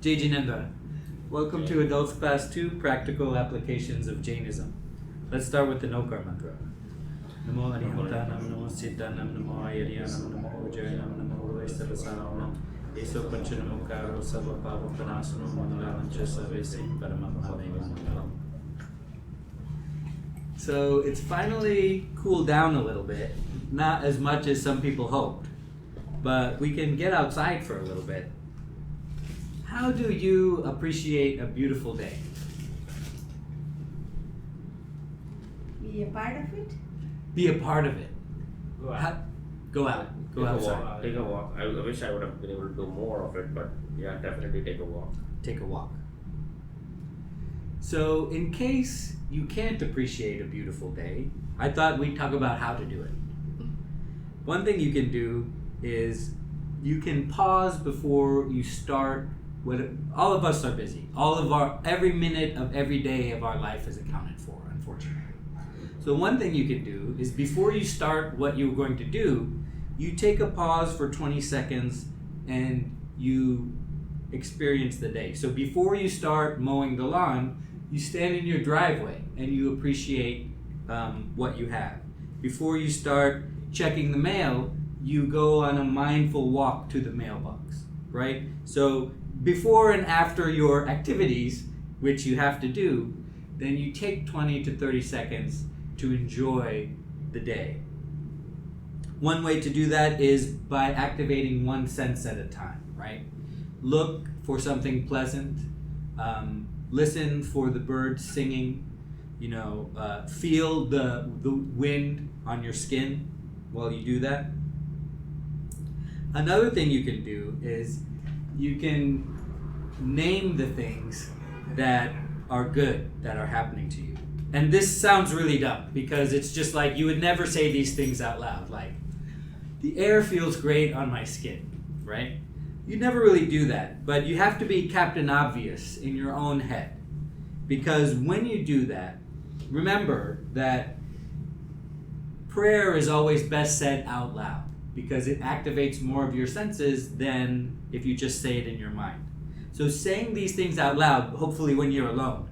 Jai Jinendra. Welcome to Adults Class 2, Practical Applications of Jainism. Let's start with the Nokar mantra. Namo Arihantanam, Namo Siddhanam, Namo Ayaryanam, Namo Ujayanam, Namo Vaisalasanam, Eso Panchanamukaro, Sabapava Panasano, Mangalancha Savesi, Paramahamadevanam. So it's finally cooled down a little bit, not as much as some people hoped, but we can get outside for a little bit. How do you appreciate a beautiful day? Be a part of it? Be a part of it. Go out. Go out. Go outside. Take a walk. I wish I would have been able to do more of it, but yeah, definitely take a walk. Take a walk. So, in case you can't appreciate a beautiful day, I thought we'd talk about how to do it. One thing you can do is you can pause before you start. All of us are busy. Every minute of every day of our life is accounted for, unfortunately. So one thing you can do is before you start what you're going to do, you take a pause for 20 seconds and you experience the day. So before you start mowing the lawn, you stand in your driveway and you appreciate what you have. Before you start checking the mail, you go on a mindful walk to the mailbox, right? So before and after your activities, which you have to do, then you take 20 to 30 seconds to enjoy the day. One way to do that is by activating one sense at a time, right? Look for something pleasant, listen for the birds singing, feel the wind on your skin while you do that. Another thing you can do is you can name the things that are good that are happening to you. And this sounds really dumb because it's just like you would never say these things out loud. Like, the air feels great on my skin, right? You never really do that, but you have to be Captain Obvious in your own head. Because when you do that, remember that prayer is always best said out loud because it activates more of your senses than if you just say it in your mind. So saying these things out loud, hopefully when you're alone,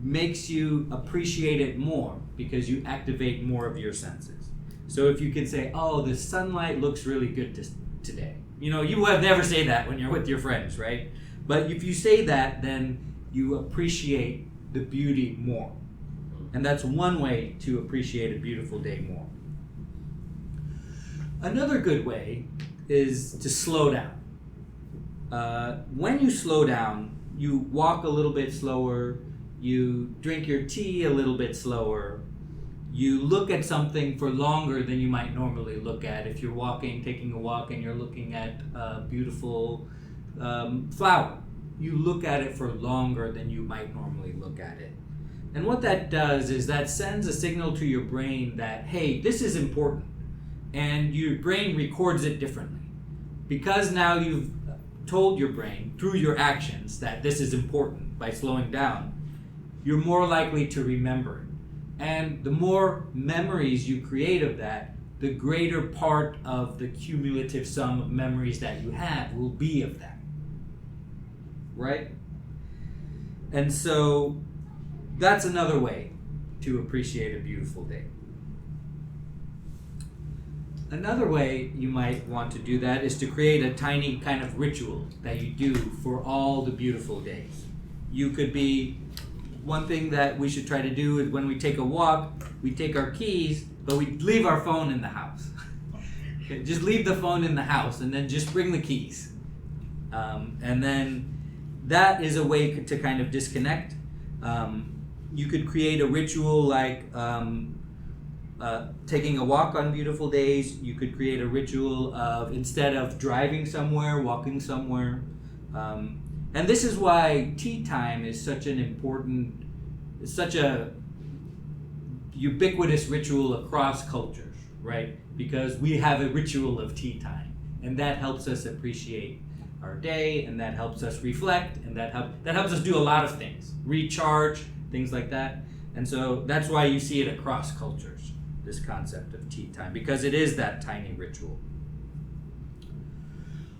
makes you appreciate it more because you activate more of your senses. So if you can say, oh, the sunlight looks really good today. You would never say that when you're with your friends, right? But if you say that, then you appreciate the beauty more. And that's one way to appreciate a beautiful day more. Another good way is to slow down. When you slow down, you walk a little bit slower, you drink your tea a little bit slower, you look at something for longer than you might normally look at. If you're taking a walk and you're looking at a beautiful flower, you look at it for longer than you might normally look at it. And what that does is that sends a signal to your brain that, hey, this is important. And your brain records it differently. Because now you've told your brain through your actions that this is important by slowing down, you're more likely to remember it. And the more memories you create of that, the greater part of the cumulative sum of memories that you have will be of that. Right? And so that's another way to appreciate a beautiful day. Another way you might want to do that is to create a tiny kind of ritual that you do for all the beautiful days. One thing that we should try to do is when we take a walk, we take our keys, but we leave our phone in the house. Okay, just leave the phone in the house and then just bring the keys. And then that is a way to kind of disconnect. You could create a ritual like taking a walk on beautiful days. You could create a ritual of, instead of driving somewhere, walking somewhere. And this is why tea time is such a ubiquitous ritual across cultures, right? Because we have a ritual of tea time, and that helps us appreciate our day, and that helps us reflect, and that helps us do a lot of things, recharge, things like that. And so that's why you see it across cultures, this concept of tea time, because it is that tiny ritual.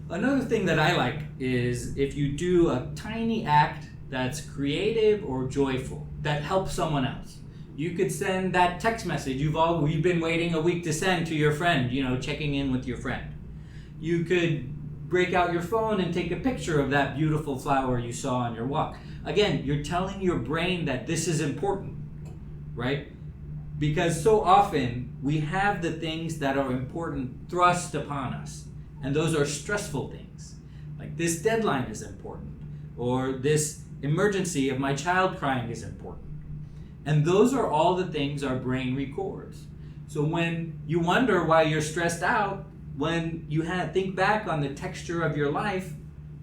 Another thing that I like is if you do a tiny act that's creative or joyful that helps someone else. You could send that text message you've been waiting a week to send to your friend, checking in with your friend. You could break out your phone and take a picture of that beautiful flower you saw on your walk. Again, you're telling your brain that this is important, right? Because so often we have the things that are important thrust upon us, and those are stressful things. Like this deadline is important, or this emergency of my child crying is important. And those are all the things our brain records. So when you wonder why you're stressed out, when you think back on the texture of your life,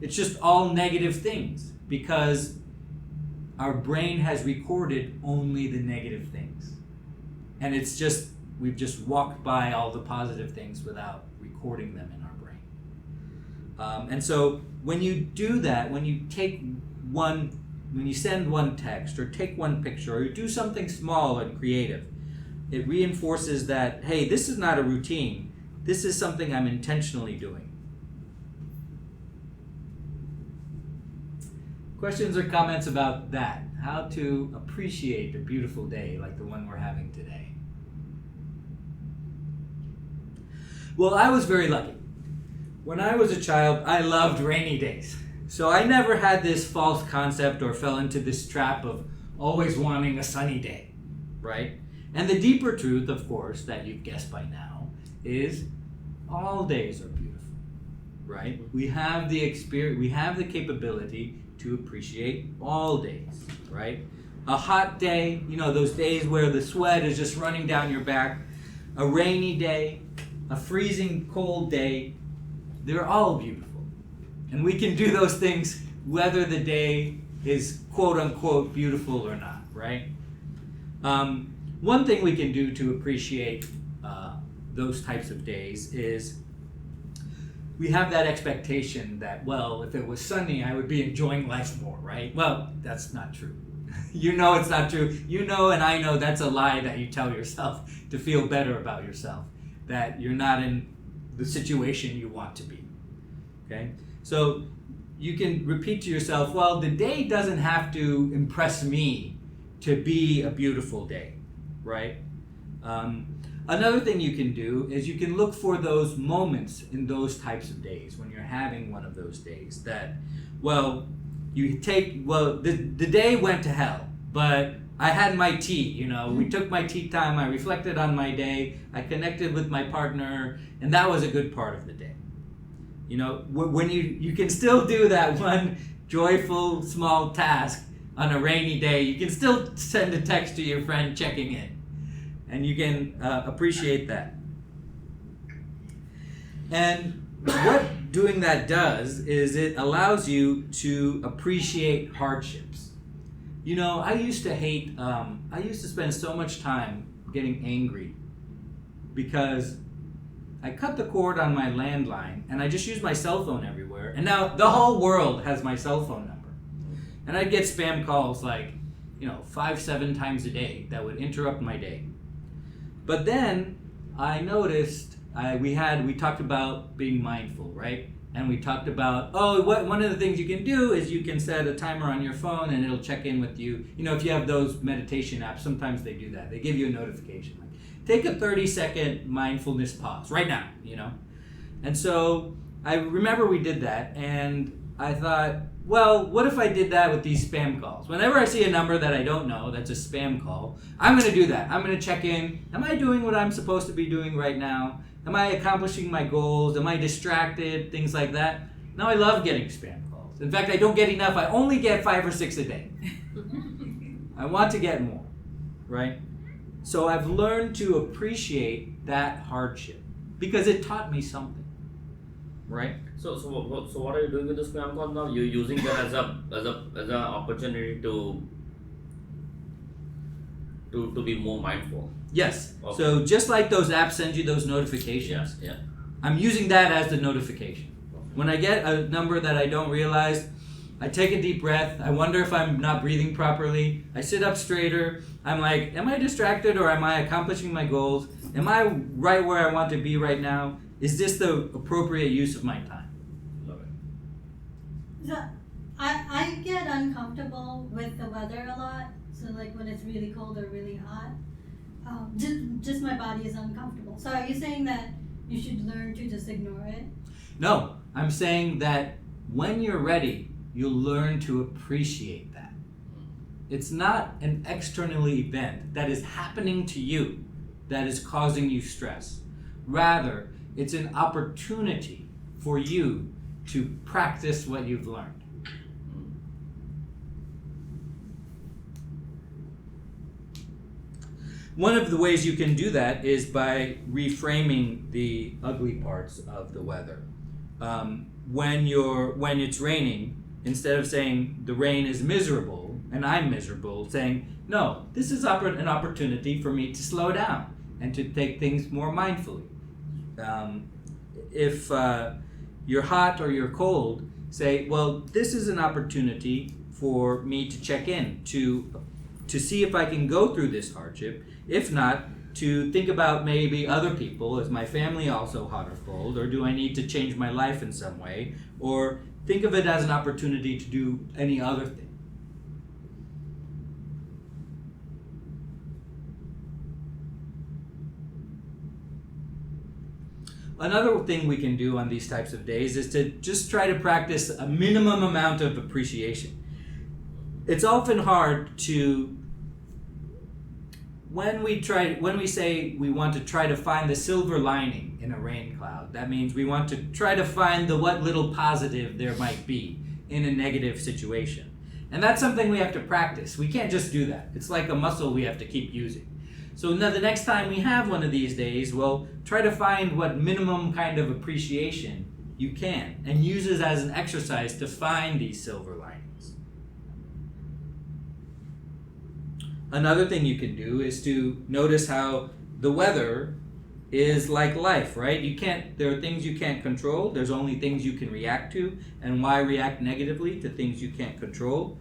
it's just all negative things because our brain has recorded only the negative things. And we've just walked by all the positive things without recording them in our brain. And so when you do that, when you send one text or take one picture or you do something small and creative, it reinforces that, hey, this is not a routine. This is something I'm intentionally doing. Questions or comments about that? How to appreciate a beautiful day like the one we're having today? Well, I was very lucky. When I was a child, I loved rainy days. So I never had this false concept or fell into this trap of always wanting a sunny day, right? And the deeper truth, of course, that you've guessed by now, is all days are beautiful, right? We have the experience, we have the capability to appreciate all days, right? A hot day, those days where the sweat is just running down your back, a rainy day, a freezing cold day, they're all beautiful. And we can do those things whether the day is quote unquote beautiful or not, right? One thing we can do to appreciate those types of days is we have that expectation that, well, if it was sunny, I would be enjoying life more, right? Well, that's not true. It's not true. And I know that's a lie that you tell yourself to feel better about yourself, that you're not in the situation you want to be, okay? So you can repeat to yourself, well, the day doesn't have to impress me to be a beautiful day, right? Another thing you can do is you can look for those moments in those types of days when you're having one of those days that, well, the day went to hell, but I had my tea, we took my tea time, I reflected on my day, I connected with my partner, and that was a good part of the day. When you can still do that one joyful small task on a rainy day, you can still send a text to your friend checking in. And you can appreciate that. And what doing that does is it allows you to appreciate hardships. I used to spend so much time getting angry because I cut the cord on my landline and I just use my cell phone everywhere. And now the whole world has my cell phone number. And I'd get spam calls 5-7 times a day that would interrupt my day. But then I noticed we talked about being mindful, right? And we talked about, one of the things you can do is you can set a timer on your phone and it'll check in with you. If you have those meditation apps, sometimes they do that. They give you a notification. Take a 30-second mindfulness pause right now, And so I remember we did that, and I thought, well, what if I did that with these spam calls? Whenever I see a number that I don't know that's a spam call, I'm going to do that. I'm going to check in. Am I doing what I'm supposed to be doing right now? Am I accomplishing my goals? Am I distracted? Things like that. Now I love getting spam calls. In fact, I don't get enough. I only get 5 or 6 a day. I want to get more, right? So I've learned to appreciate that hardship because it taught me something, right? So what are you doing with the spam call now? You're using that as an opportunity to be more mindful. Yes. Okay. So just like those apps send you those notifications, Yeah. I'm using that as the notification. When I get a number that I don't realize, I take a deep breath. I wonder if I'm not breathing properly. I sit up straighter. I'm like, am I distracted or am I accomplishing my goals? Am I right where I want to be right now? Is this the appropriate use of my time? So I get uncomfortable with the weather a lot. So like when it's really cold or really hot, just my body is uncomfortable. So are you saying that you should learn to just ignore it? No, I'm saying that when you're ready, you'll learn to appreciate that. It's not an external event that is happening to you that is causing you stress. Rather, it's an opportunity for you to practice what you've learned. One of the ways you can do that is by reframing the ugly parts of the weather. When it's raining, instead of saying the rain is miserable and I'm miserable, saying no, this is an opportunity for me to slow down and to take things more mindfully. If you're hot or you're cold, say, well, this is an opportunity for me to check in, to see if I can go through this hardship. If not, to think about maybe other people. Is my family also hot or cold? Or do I need to change my life in some way? Or think of it as an opportunity to do any other thing. Another thing we can do on these types of days is to just try to practice a minimum amount of appreciation. It's often hard to, when we say we want to try to find the silver lining in a rain cloud, that means we want to try to find what little positive there might be in a negative situation. And that's something we have to practice. We can't just do that. It's like a muscle we have to keep using. So now the next time we have one of these days, we'll try to find what minimum kind of appreciation you can and use it as an exercise to find these silver linings. Another thing you can do is to notice how the weather is like life, right? There are things you can't control. There's only things you can react to. And why react negatively to things you can't control?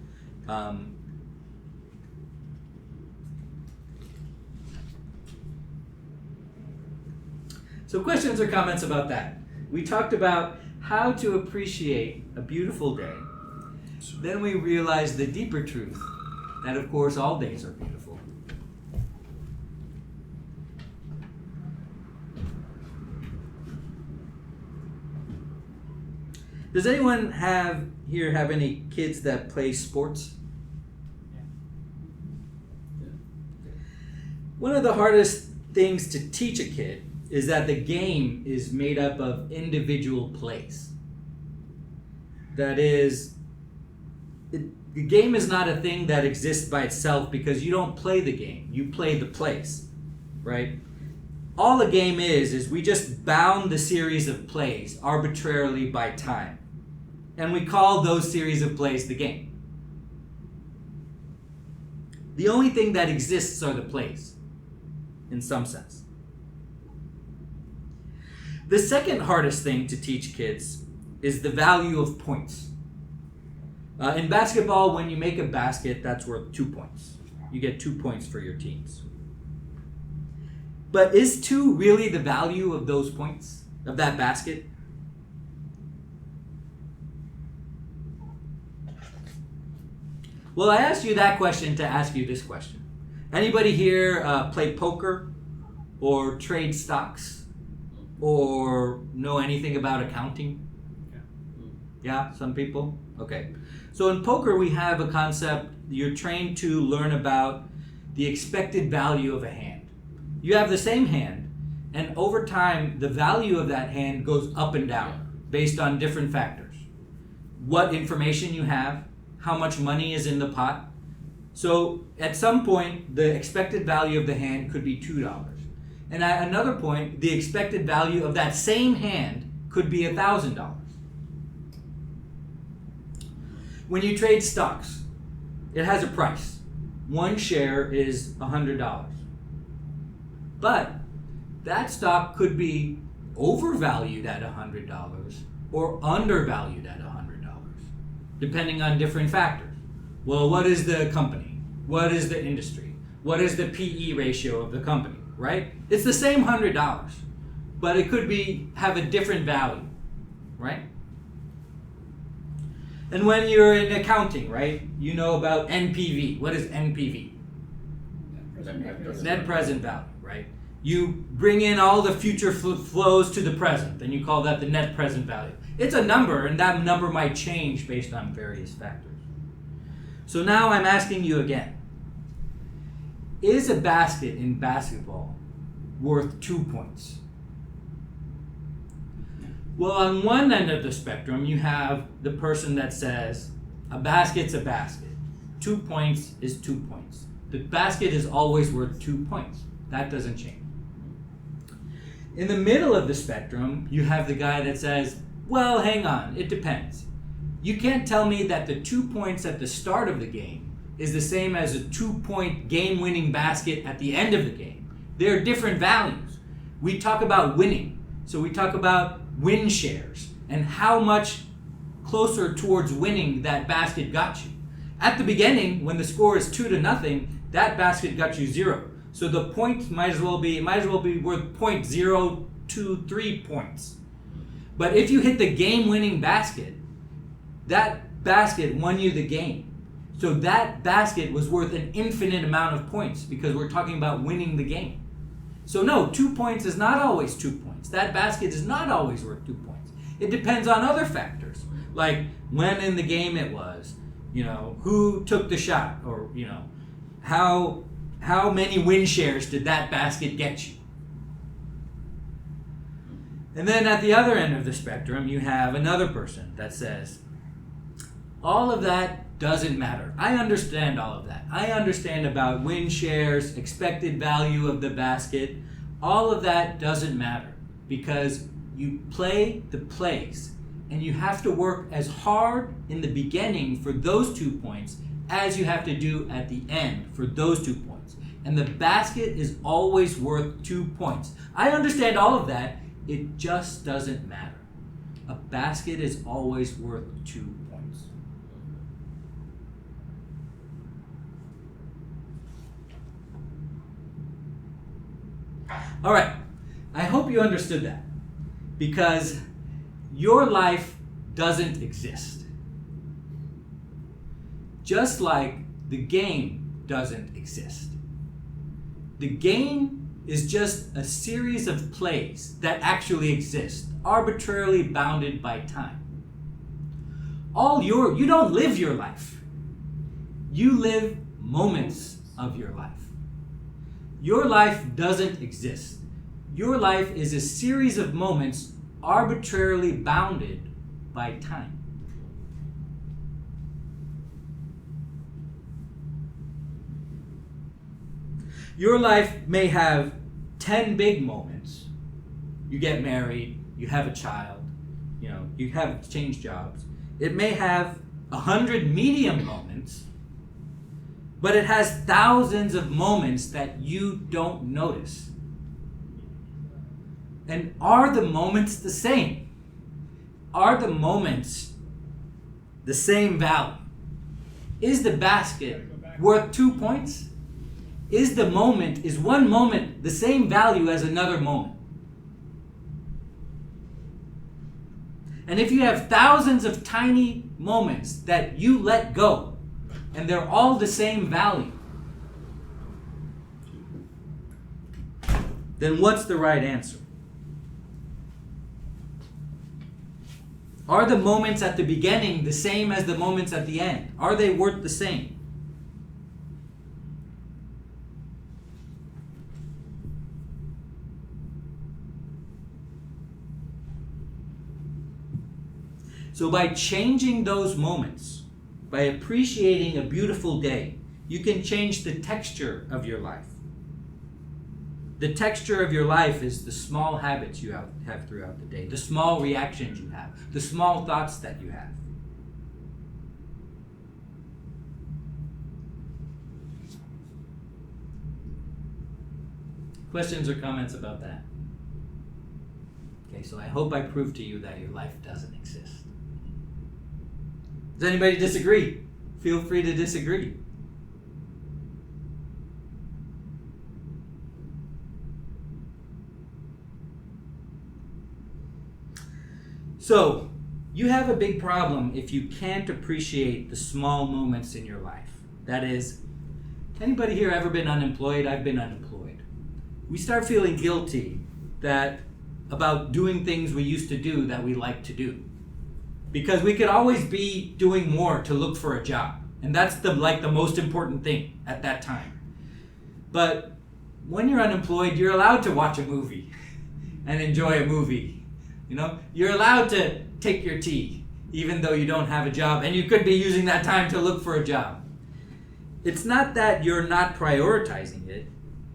So questions or comments about that? We talked about how to appreciate a beautiful day. Then we realized the deeper truth that, of course, all days are beautiful. Does anyone have any kids that play sports? Yeah. One of the hardest things to teach a kid is that the game is made up of individual plays. That is, the game is not a thing that exists by itself because you don't play the game, you play the plays, right? All a game is we just bound the series of plays arbitrarily by time. And we call those series of plays the game. The only thing that exists are the plays, in some sense. The second hardest thing to teach kids is the value of points. In basketball, when you make a basket, that's worth 2 points. You get 2 points for your teams. But is 2 really the value of those points, of that basket? Well, I asked you that question to ask you this question. Anybody here play poker or trade stocks or know anything about accounting? Yeah, some people? Okay. So in poker, we have a concept. You're trained to learn about the expected value of a hand. You have the same hand, and over time, the value of that hand goes up and down based on different factors. What information you have, how much money is in the pot. So at some point, the expected value of the hand could be $2. And at another point, the expected value of that same hand could be $1,000. When you trade stocks, it has a price. One share is $100. But that stock could be overvalued at $100 or undervalued at $100, depending on different factors. Well, what is the company? What is the industry? What is the PE ratio of the company, right? It's the same $100, but it could have a different value, right? And when you're in accounting, right, you know about NPV. What is NPV? Net present value, right? You bring in all the future flows to the present, and you call that the net present value. It's a number, and that number might change based on various factors. So now I'm asking you again. Is a basket in basketball worth 2 points? Well, on one end of the spectrum, you have the person that says, a basket's a basket. 2 points is 2 points. The basket is always worth 2 points. That doesn't change. In the middle of the spectrum, you have the guy that says, well, hang on, it depends. You can't tell me that the 2 points at the start of the game is the same as a 2-point game-winning basket at the end of the game. They're different values. We talk about winning, so we talk about win shares and how much closer towards winning that basket got you. At the beginning, when the score is 2-0, that basket got you 0. So the point might as well be worth 0.023 points. But if you hit the game-winning basket, that basket won you the game. So that basket was worth an infinite amount of points because we're talking about winning the game. So no, 2 points is not always 2 points. That basket is not always worth 2 points. It depends on other factors, like when in the game it was, who took the shot, or how many win shares did that basket get you? And then at the other end of the spectrum, you have another person that says, all of that doesn't matter. I understand all of that. I understand about win shares, expected value of the basket. All of that doesn't matter because you play the plays and you have to work as hard in the beginning for those 2 points as you have to do at the end for those 2 points. And the basket is always worth 2 points. I understand all of that. It just doesn't matter. A basket is always worth 2 points. All right. I hope you understood that because your life doesn't exist. Just like the game doesn't exist. The game is just a series of plays that actually exist, arbitrarily bounded by time. You don't live your life. You live moments of your life. Your life doesn't exist. Your life is a series of moments arbitrarily bounded by time. Your life may have 10 big moments. You get married, you have a child, you have changed jobs. It may have 100 medium moments, but it has thousands of moments that you don't notice. And are the moments the same? Are the moments the same value? Is the basket worth 2 points? Is one moment the same value as another moment? And if you have thousands of tiny moments that you let go, and they're all the same value, then what's the right answer? Are the moments at the beginning the same as the moments at the end? Are they worth the same? So by changing those moments, by appreciating a beautiful day, you can change the texture of your life. The texture of your life is the small habits you have throughout the day, the small reactions you have, the small thoughts that you have. Questions or comments about that? Okay, so I hope I proved to you that your life doesn't exist. Does anybody disagree? Feel free to disagree. So, you have a big problem if you can't appreciate the small moments in your life. That is, anybody here ever been unemployed? I've been unemployed. We start feeling guilty about doing things we used to do that we like to do. Because we could always be doing more to look for a job. And that's the most important thing at that time. But when you're unemployed, you're allowed to watch a movie and enjoy a movie. You know, you're allowed to take your tea, even though you don't have a job, and you could be using that time to look for a job. It's not that you're not prioritizing it,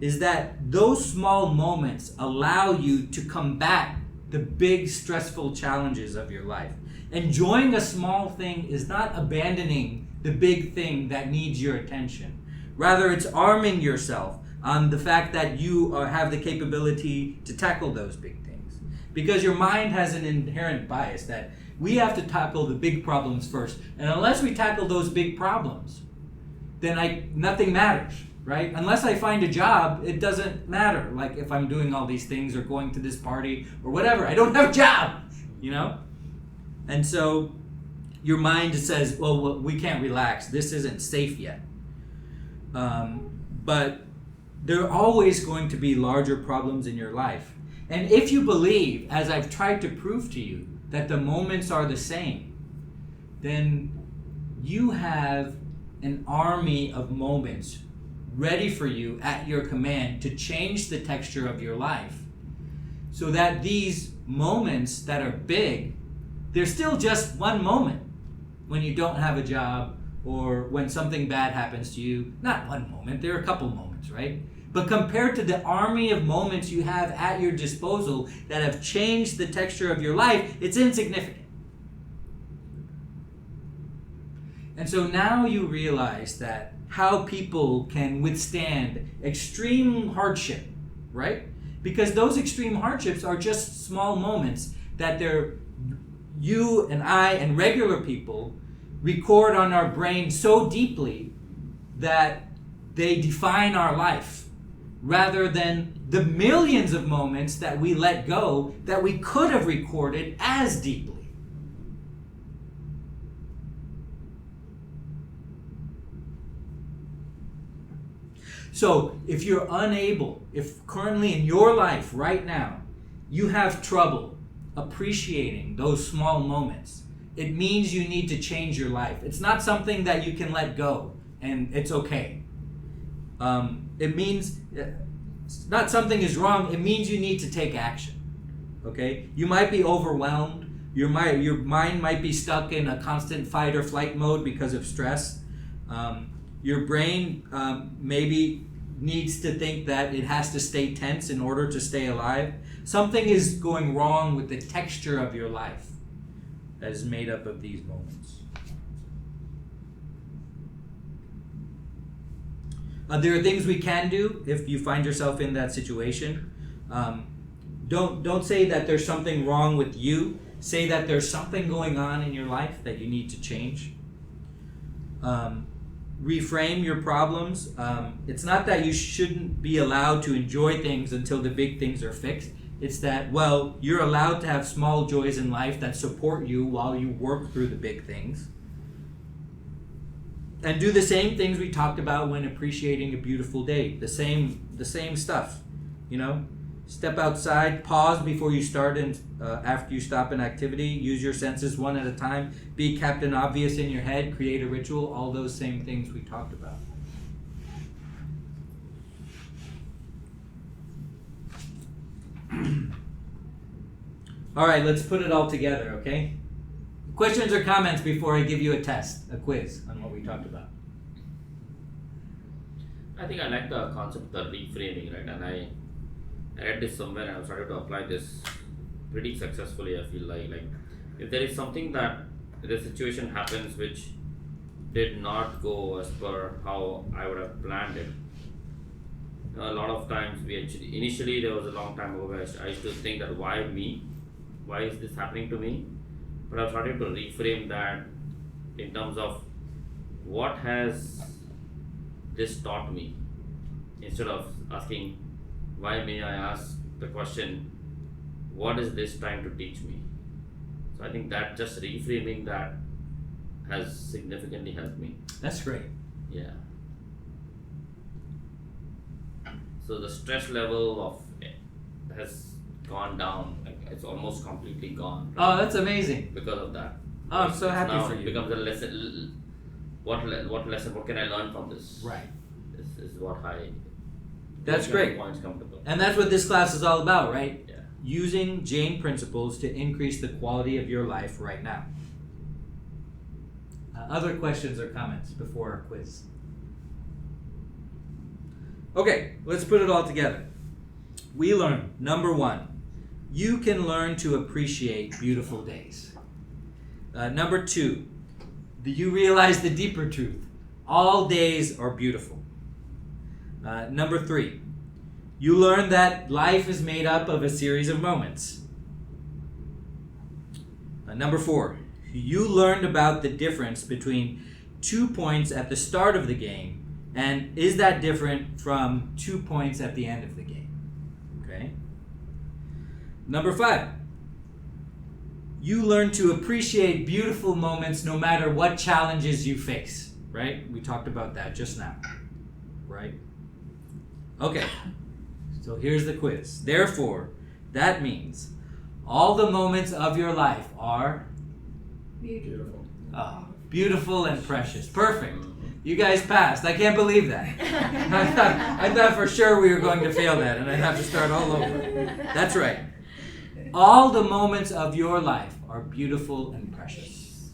is that those small moments allow you to combat the big stressful challenges of your life. Enjoying a small thing is not abandoning the big thing that needs your attention. Rather, it's arming yourself on the fact that you have the capability to tackle those big things. Because your mind has an inherent bias that we have to tackle the big problems first. And unless we tackle those big problems, then nothing matters, right? Unless I find a job, it doesn't matter. Like if I'm doing all these things or going to this party or whatever, I don't have a job, you know? And so your mind says, well, we can't relax. This isn't safe yet. But there are always going to be larger problems in your life. And if you believe, as I've tried to prove to you, that the moments are the same, then you have an army of moments ready for you at your command to change the texture of your life. So that these moments that are big, they're still just one moment when you don't have a job or when something bad happens to you. Not one moment, there are a couple moments, right? But compared to the army of moments you have at your disposal that have changed the texture of your life, it's insignificant. And so now you realize that how people can withstand extreme hardship, right? Because those extreme hardships are just small moments that you and I and regular people record on our brain so deeply that they define our life, rather than the millions of moments that we let go that we could have recorded as deeply. So if you're unable, if currently in your life right now, you have trouble appreciating those small moments, it means you need to change your life. It's not something that you can let go and it's okay. It means it's not something is wrong. It means you need to take action. Okay? You might be overwhelmed. Your mind might be stuck in a constant fight or flight mode because of stress. Your brain maybe needs to think that it has to stay tense in order to stay alive. Something is going wrong with the texture of your life that is made up of these moments. There are things we can do if you find yourself in that situation. Don't say that there's something wrong with you. Say that there's something going on in your life that you need to change. Reframe your problems. It's not that you shouldn't be allowed to enjoy things until the big things are fixed. It's that, well, you're allowed to have small joys in life that support you while you work through the big things. And do the same things we talked about when appreciating a beautiful day. The same stuff, you know. Step outside, pause before you start and after you stop an activity. Use your senses one at a time. Be Captain Obvious in your head. Create a ritual. All those same things we talked about. All right, let's put it all together, okay? Questions or comments before I give you a test, a quiz on what we talked about? I think I like the concept of the reframing, right? And I read this somewhere and I've started to apply this pretty successfully. I feel like if there is something that the situation happens which did not go as per how I would have planned it. A lot of times initially there was a long time ago where I used to think that why me? Why is this happening to me? But I've started to reframe that in terms of what has this taught me. Instead of asking why me, I ask the question, what is this trying to teach me? So I think that just reframing that has significantly helped me. That's great. Yeah. So the stress level of it has gone down. Like it's almost completely gone. Oh, that's amazing. Because of that. Oh, I'm so happy Now for it you. becomes a lesson. What lesson? What can I learn from this? Right. This is what I. That's make great. my points comfortable. And that's what this class is all about, right? Yeah. Using Jane principles to increase the quality of your life right now. Other questions or comments before our quiz? Okay, let's put it all together. We learned, number one, you can learn to appreciate beautiful days. Number two, you realize the deeper truth. All days are beautiful. Number three, you learn that life is made up of a series of moments. Number four, you learned about the difference between 2 points at the start of the game and is that different from 2 points at the end of the game. Okay? Number five, you learn to appreciate beautiful moments no matter what challenges you face. Right? We talked about that just now. Right? Okay. So here's the quiz. Therefore, that means all the moments of your life are Beautiful. beautiful and precious. Perfect. You guys passed. I can't believe that. I thought for sure we were going to fail that and I'd have to start all over. That's right. All the moments of your life are beautiful and precious.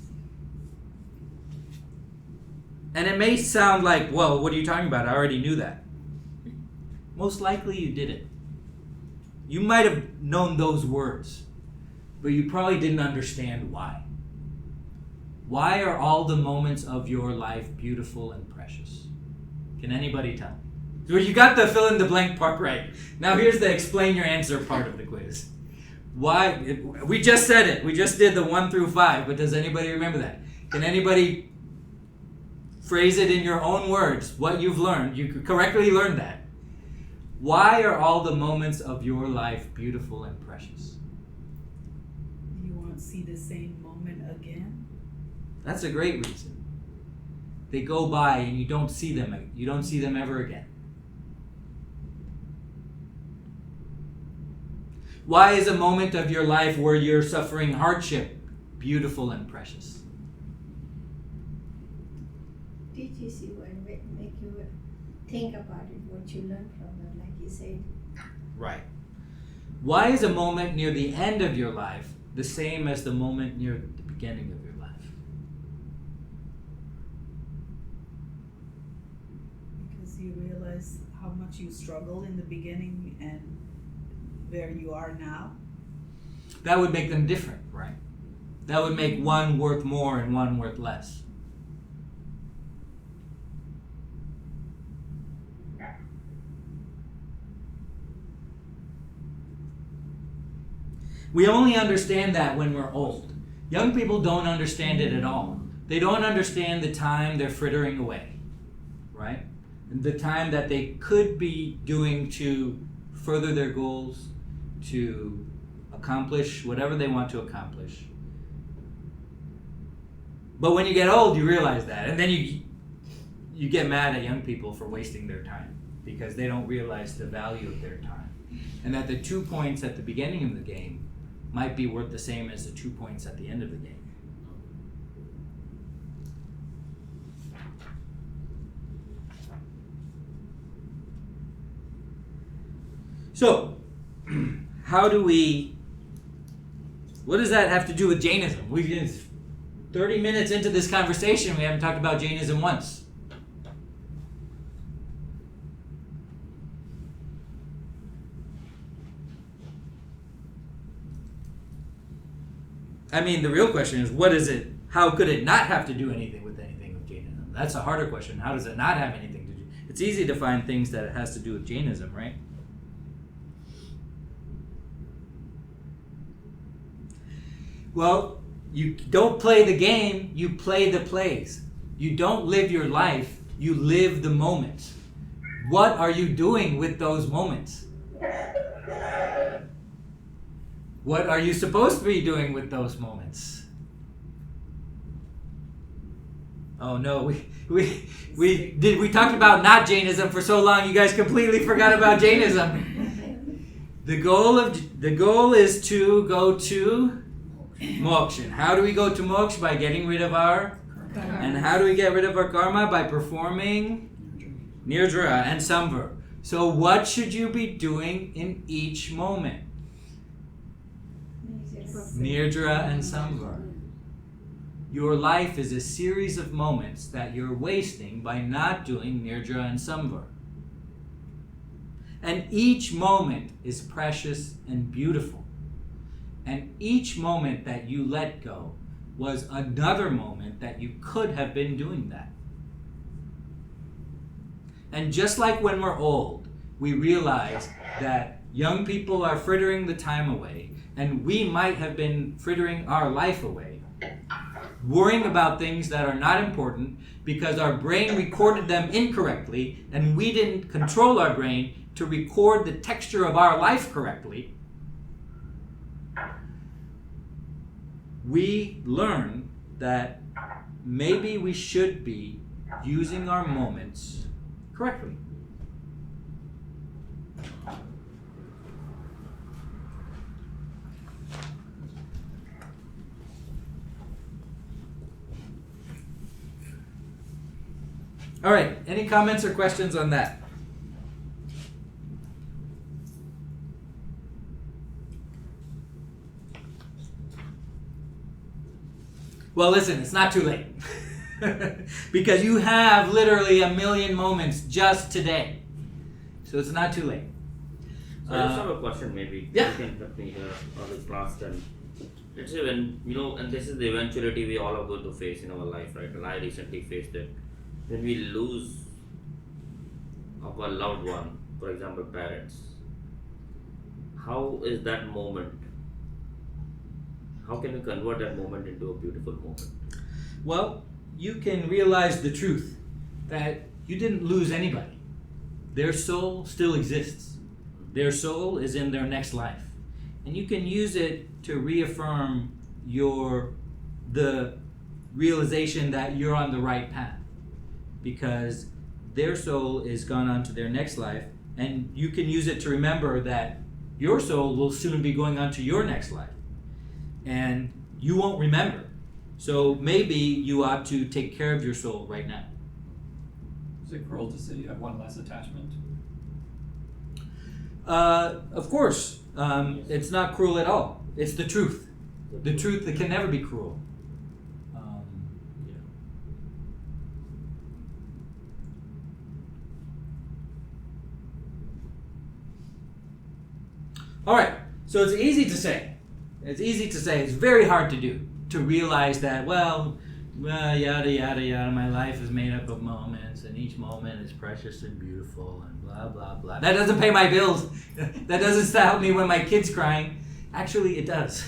And it may sound like, well, what are you talking about? I already knew that. Most likely you didn't. You might have known those words, but you probably didn't understand why. Why are all the moments of your life beautiful and precious? Can anybody tell? So you got the fill in the blank part right. Now here's the explain your answer part of the quiz. Why? We just said it. We just did the 1 through 5, but does anybody remember that? Can anybody phrase it in your own words? What you've learned. You correctly learned that. Why are all the moments of your life beautiful and precious? You won't see the same moment again. That's a great reason. They go by and you don't see them. You don't see them ever again. Why is a moment of your life where you're suffering hardship beautiful and precious? Teaches you and make you think about it, what you learned from it, like you said. Right. Why is a moment near the end of your life the same as the moment near the beginning of your life? Because you realize how much you struggled in the beginning and where you are now. That would make them different, right? That would make one worth more and one worth less. We only understand that when we're old. Young people don't understand it at all. They don't understand the time they're frittering away, right? The time that they could be doing to further their goals, to accomplish whatever they want to accomplish. But when you get old, you realize that. And then you get mad at young people for wasting their time because they don't realize the value of their time. And that the 2 points at the beginning of the game might be worth the same as the 2 points at the end of the game. So, what does that have to do with Jainism? We've been 30 minutes into this conversation, we haven't talked about Jainism once. I mean, the real question is, how could it not have to do anything with Jainism? That's a harder question. How does it not have anything to do? It's easy to find things that it has to do with Jainism, right? Well, you don't play the game, you play the plays. You don't live your life, you live the moments. What are you doing with those moments? What are you supposed to be doing with those moments? Oh no, we talked about not Jainism for so long. You guys completely forgot about Jainism. The goal is to go to moksha. And how do we go to moksha? By getting rid of our karma. And how do we get rid of our karma? By performing nirdra and samvara. So what should you be doing in each moment? Nirdra and samvara. Your life is a series of moments that you're wasting by not doing nirdra and samvara. And each moment is precious and beautiful. And each moment that you let go was another moment that you could have been doing that. And just like when we're old, we realize that young people are frittering the time away, and we might have been frittering our life away, worrying about things that are not important because our brain recorded them incorrectly, and we didn't control our brain to record the texture of our life correctly. We learn that maybe we should be using our moments correctly. All right, any comments or questions on that? Well, listen, it's not too late. Because you have literally 1,000,000 moments just today. So it's not too late. So I just have a question maybe. Yeah. You can help me here or with last and let's say when and this is the eventuality we all are going to face in our life, right? And I recently faced it. When we lose our loved one, for example parents, how is that moment? How can we convert that moment into a beautiful moment? Well, you can realize the truth that you didn't lose anybody. Their soul still exists. Their soul is in their next life. And you can use it to reaffirm the realization that you're on the right path. Because their soul is gone on to their next life, and you can use it to remember that your soul will soon be going on to your next life. And you won't remember. So maybe you ought to take care of your soul right now. Is it cruel to say you have one less attachment? Of course, it's not cruel at all. It's the truth. The truth that can never be cruel. All right, so it's easy to say. It's easy to say. It's very hard to do. To realize that, well, yada, yada, yada, my life is made up of moments, and each moment is precious and beautiful, and blah, blah, blah. That doesn't pay my bills. That doesn't help me when my kid's crying. Actually, it does.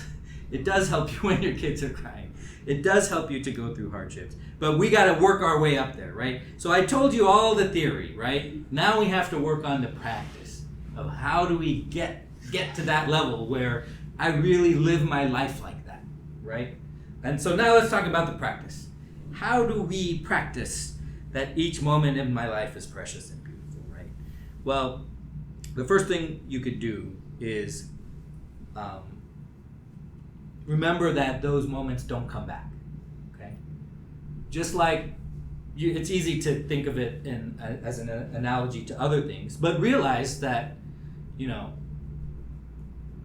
It does help you when your kids are crying. It does help you to go through hardships. But we got to work our way up there, right? So I told you all the theory, right? Now we have to work on the practice of how do we get to that level where I really live my life like that, right? And so now let's talk about the practice. How do we practice that each moment in my life is precious and beautiful, right? Well, the first thing you could do is remember that those moments don't come back, okay? Just like it's easy to think of it as an analogy to other things, but realize that,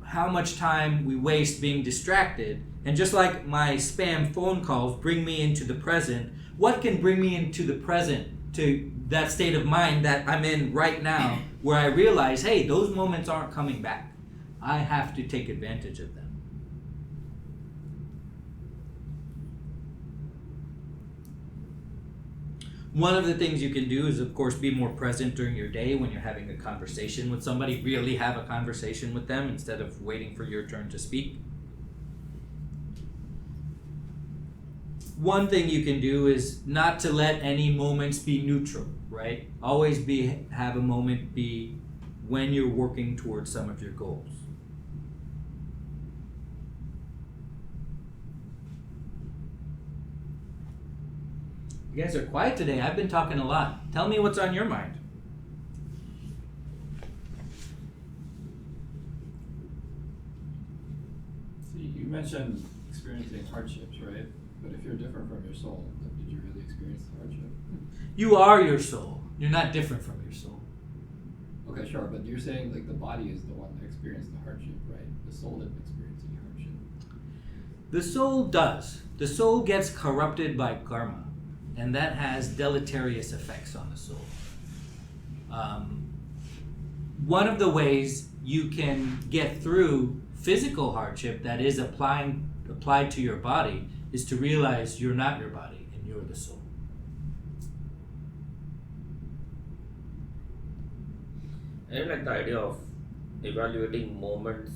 how much time we waste being distracted. And just like my spam phone calls bring me into the present, what can bring me into the present to that state of mind that I'm in right now, where I realize, hey, those moments aren't coming back. I have to take advantage of them. One of the things you can do is, of course, be more present during your day when you're having a conversation with somebody. Really have a conversation with them instead of waiting for your turn to speak. One thing you can do is not to let any moments be neutral, right? Always have a moment be when you're working towards some of your goals. You guys are quiet today. I've been talking a lot. Tell me what's on your mind. See, you mentioned experiencing hardships, right? But if you're different from your soul, then did you really experience the hardship? You are your soul. You're not different from your soul. Okay, sure, but you're saying like the body is the one that experienced the hardship, right? The soul didn't experience any hardship. The soul does. The soul gets corrupted by karma, and that has deleterious effects on the soul. One of the ways you can get through physical hardship that is applied to your body is to realize you're not your body and you're the soul. I like the idea of evaluating moments,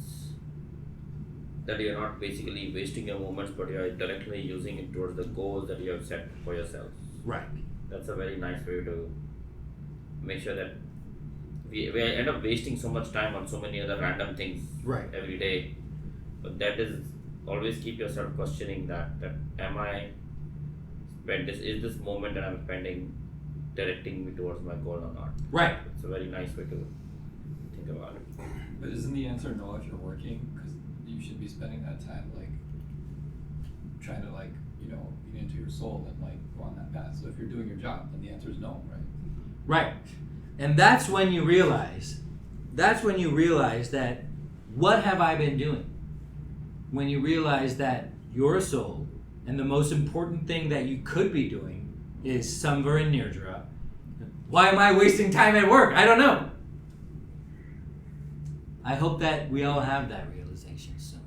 that you're not basically wasting your moments, but you're directly using it towards the goals that you have set for yourself. Right. That's a very nice way to make sure that we end up wasting so much time on so many other random things Right. every day. But that is always keep yourself questioning that am I is this moment that I'm spending directing me towards my goal or not? Right. It's a very nice way to think about it. But isn't the answer no if you're working? Because you should be spending that time like trying to like, you know, get into your soul and like go on that path. So if you're doing your job, then the answer is no, right? Right. And that's when you realize that what have I been doing? When you realize that you're a soul and the most important thing that you could be doing is Samvara and Nirdra. Why am I wasting time at work? I don't know. I hope that we all have that realization soon.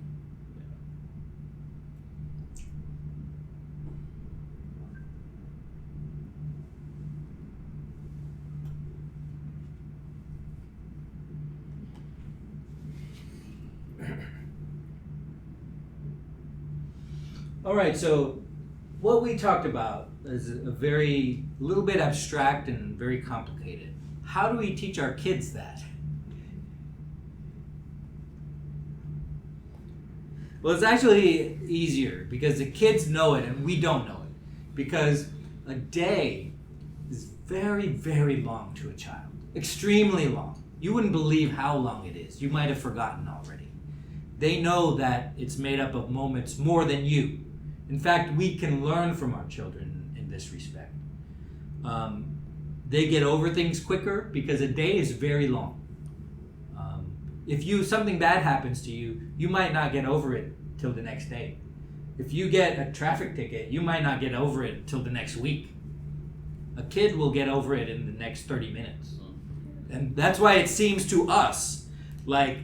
All right, so what we talked about is a little bit abstract and very complicated. How do we teach our kids that? Well, it's actually easier because the kids know it and we don't know it. Because a day is very, very long to a child. Extremely long. You wouldn't believe how long it is. You might have forgotten already. They know that it's made up of moments more than you. In fact, we can learn from our children in this respect. They get over things quicker because a day is very long. If something bad happens to you, you might not get over it till the next day. If you get a traffic ticket, you might not get over it till the next week. A kid will get over it in the next 30 minutes. And that's why it seems to us like,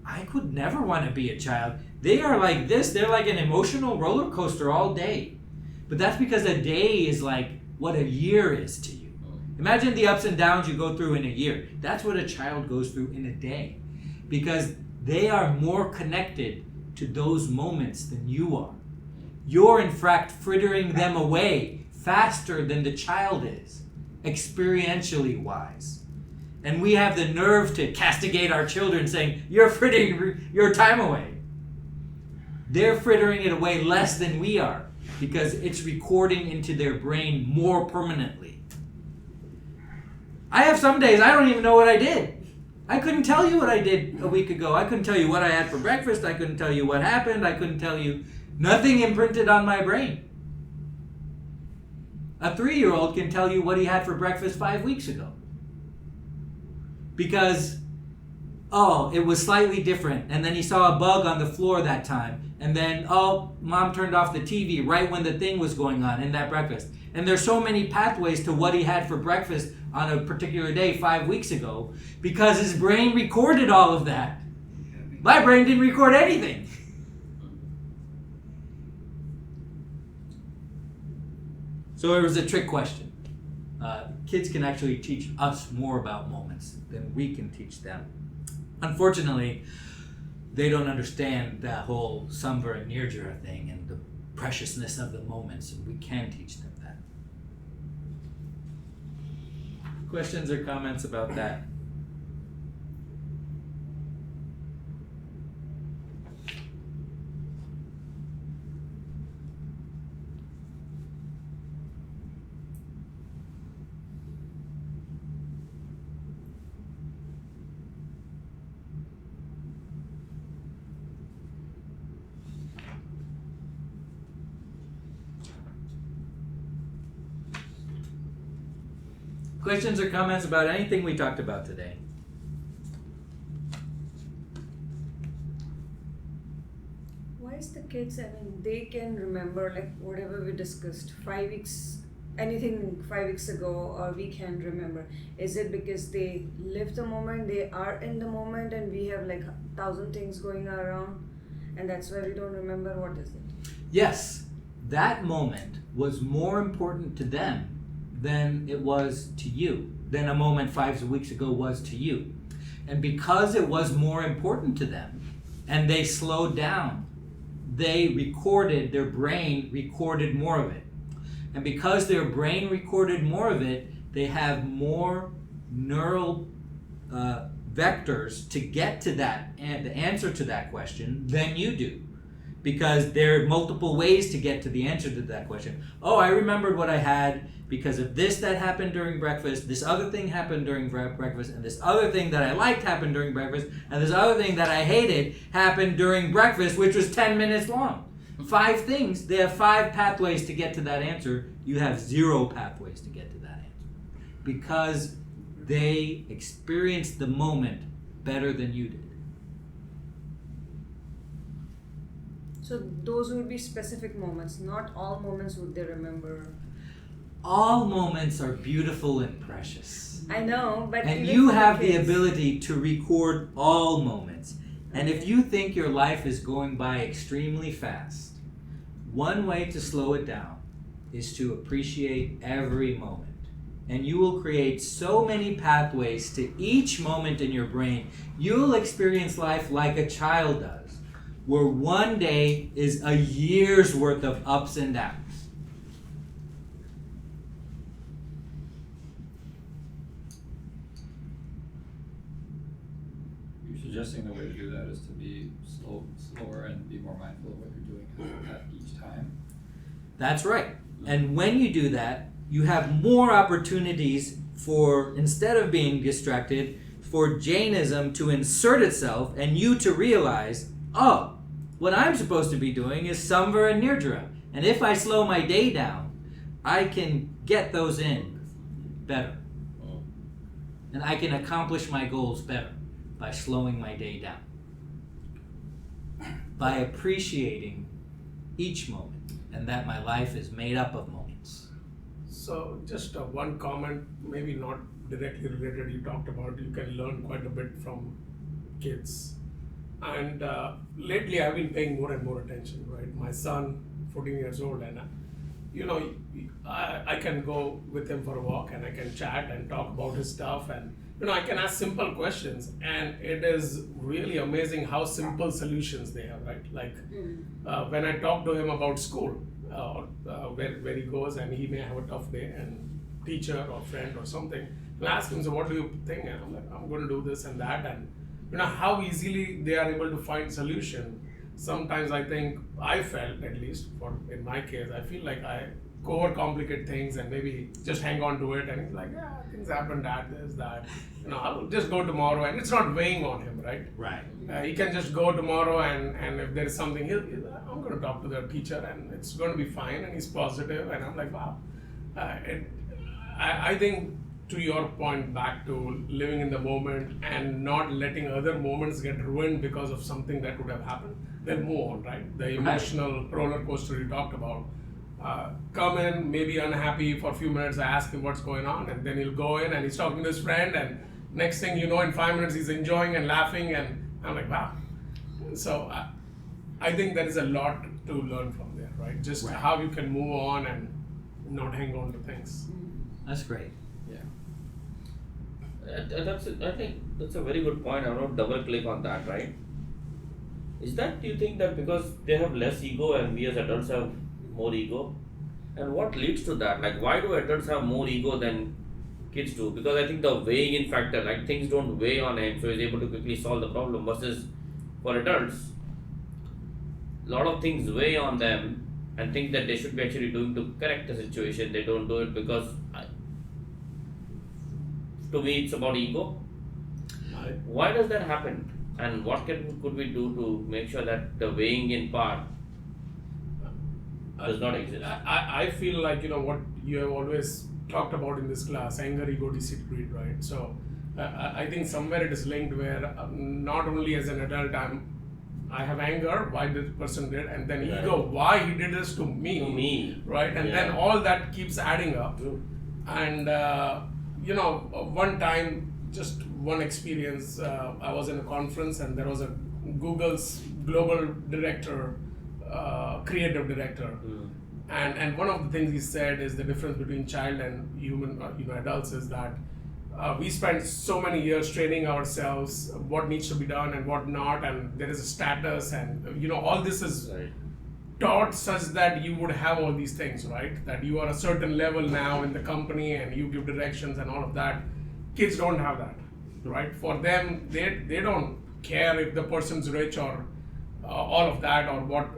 I could never want to be a child. They are like this. They're like an emotional roller coaster all day. But that's because a day is like what a year is to you. Imagine the ups and downs you go through in a year. That's what a child goes through in a day. Because they are more connected to those moments than you are. You're in fact frittering them away faster than the child is, experientially wise. And we have the nerve to castigate our children saying, you're frittering your time away. They're frittering it away less than we are because it's recording into their brain more permanently. I have some days I don't even know what I did. I couldn't tell you what I did a week ago. I couldn't tell you what I had for breakfast. I couldn't tell you what happened. I couldn't tell you. Nothing imprinted on my brain. A 3-year-old can tell you what he had for breakfast 5 weeks ago. Because, it was slightly different. And then he saw a bug on the floor that time. And then, mom turned off the TV right when the thing was going on in that breakfast. And there's so many pathways to what he had for breakfast on a particular day 5 weeks ago because his brain recorded all of that. My brain didn't record anything. So it was a trick question. Kids can actually teach us more about moments than we can teach them. Unfortunately, they don't understand that whole Samvara and Nirdra thing and the preciousness of the moments, and we can teach them that. Questions or comments about that? Questions or comments about anything we talked about today? Why is the kids, I mean, they can remember like whatever we discussed 5 weeks, anything 5 weeks ago, or we can remember? Is it because they live the moment, they are in the moment, and we have like 1,000 things going around, and that's why we don't remember? What is it? Yes, that moment was more important to them than it was to you, than a moment 5 weeks ago was to you. And because it was more important to them, and they slowed down, their brain recorded more of it. And because their brain recorded more of it, they have more neural vectors to get to that and the answer to that question than you do. Because there are multiple ways to get to the answer to that question. Oh, I remembered what I had because of this that happened during breakfast, this other thing happened during breakfast, and this other thing that I liked happened during breakfast, and this other thing that I hated happened during breakfast, which was 10 minutes long. 5 things, they have 5 pathways to get to that answer. You have 0 pathways to get to that answer. Because they experienced the moment better than you did. So those would be specific moments, not all moments would they remember. All moments are beautiful and precious. I know, but And even you for have the kids- ability to record all moments. And if you think your life is going by extremely fast, one way to slow it down is to appreciate every moment. And you will create so many pathways to each moment in your brain. You'll experience life like a child does, where one day is a year's worth of ups and downs. You're suggesting the way to do that is to be slower and be more mindful of what you're doing at each time. That's right. And when you do that, you have more opportunities for, instead of being distracted, for Jainism to insert itself and you to realize, oh, what I'm supposed to be doing is Samvara and Nirdra. And if I slow my day down, I can get those in better. And I can accomplish my goals better by slowing my day down. By appreciating each moment, and that my life is made up of moments. So just one comment, maybe not directly related, you talked about you can learn quite a bit from kids. And lately I've been paying more and more attention, right? My son, 14 years old, and I can go with him for a walk and I can chat and talk about his stuff, and I can ask simple questions, and it is really amazing how simple solutions they have, right? Like when I talk to him about school, where he goes and he may have a tough day, and teacher or friend or something, I'll ask him, so what do you think? And I'm like, I'm going to do this and that, and how easily they are able to find solution. Sometimes I think, I felt at least, in my case, I feel like I overcomplicate things and maybe just hang on to it, and he's like, yeah, things happen, that. I'll just go tomorrow, and it's not weighing on him, right? Right. He can just go tomorrow, and if there is something, I'm going to talk to the teacher, and it's going to be fine, and he's positive, and I'm like, wow. I think, to your point, back to living in the moment and not letting other moments get ruined because of something that would have happened, then move on, right? The emotional roller coaster you talked about. Come in, maybe unhappy for a few minutes, I ask him what's going on, and then he'll go in and he's talking to his friend, and next thing you know, in 5 minutes he's enjoying and laughing, and I'm like, wow. So I think there is a lot to learn from there, right? Just how you can move on and not hang on to things. That's great. I think that's a very good point. I want to double click on that, right? Is that, do you think that because they have less ego and we as adults have more ego? And what leads to that? Like, why do adults have more ego than kids do? Because I think the weighing in factor, like things don't weigh on him, so he's able to quickly solve the problem. Versus for adults, a lot of things weigh on them and think that they should be actually doing to correct the situation. They don't do it because, to me, it's about ego. Why does that happen? And what could we do to make sure that the weighing in part? does not exist. I feel like, what you have always talked about in this class, anger, ego, deceit, greed, right? So I think somewhere it is linked where not only as an adult I have anger, why this person did, and then Right. ego, why he did this to me, right? And then all that keeps adding up. And one time, just one experience, I was in a conference and there was a Google's global director, creative director, and one of the things he said is the difference between child and human, adults is that we spend so many years training ourselves what needs to be done and what not, and there is a status, and all this is Right. taught such that you would have all these things, right? That you are a certain level now in the company and you give directions and all of that. Kids don't have that, right? For them, they don't care if the person's rich or all of that, or what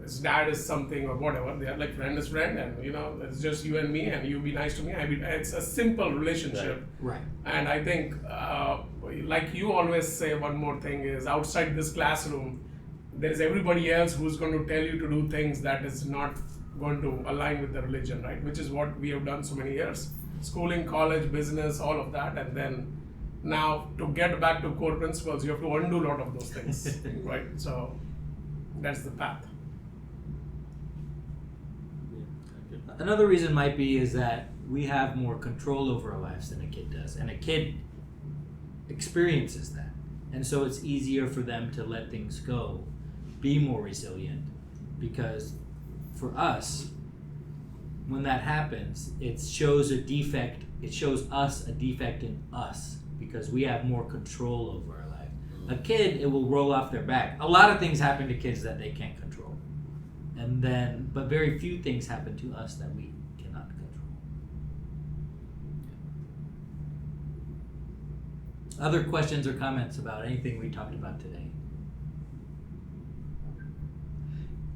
his dad is something or whatever. They are like friend is friend, and it's just you and me, and you be nice to me. I mean, it's a simple relationship. Right. And I think, like you always say, one more thing is outside this classroom, there is everybody else who's going to tell you to do things that is not going to align with the religion, right? Which is what we have done so many years. Schooling, college, business, all of that. And then now to get back to core principles, you have to undo a lot of those things, right? So that's the path. Another reason might be is that we have more control over our lives than a kid does, and a kid experiences that, and so it's easier for them to let things go, be more resilient, because for us, when that happens, it shows a defect. It shows us a defect in us because we have more control over our life. A kid, it will roll off their back. A lot of things happen to kids that they can't control, and then, but very few things happen to us that we cannot control. Other questions or comments about anything we talked about today?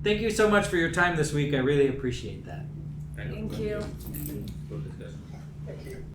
Thank you so much for your time this week. I really appreciate that. Thank you. Good discussion.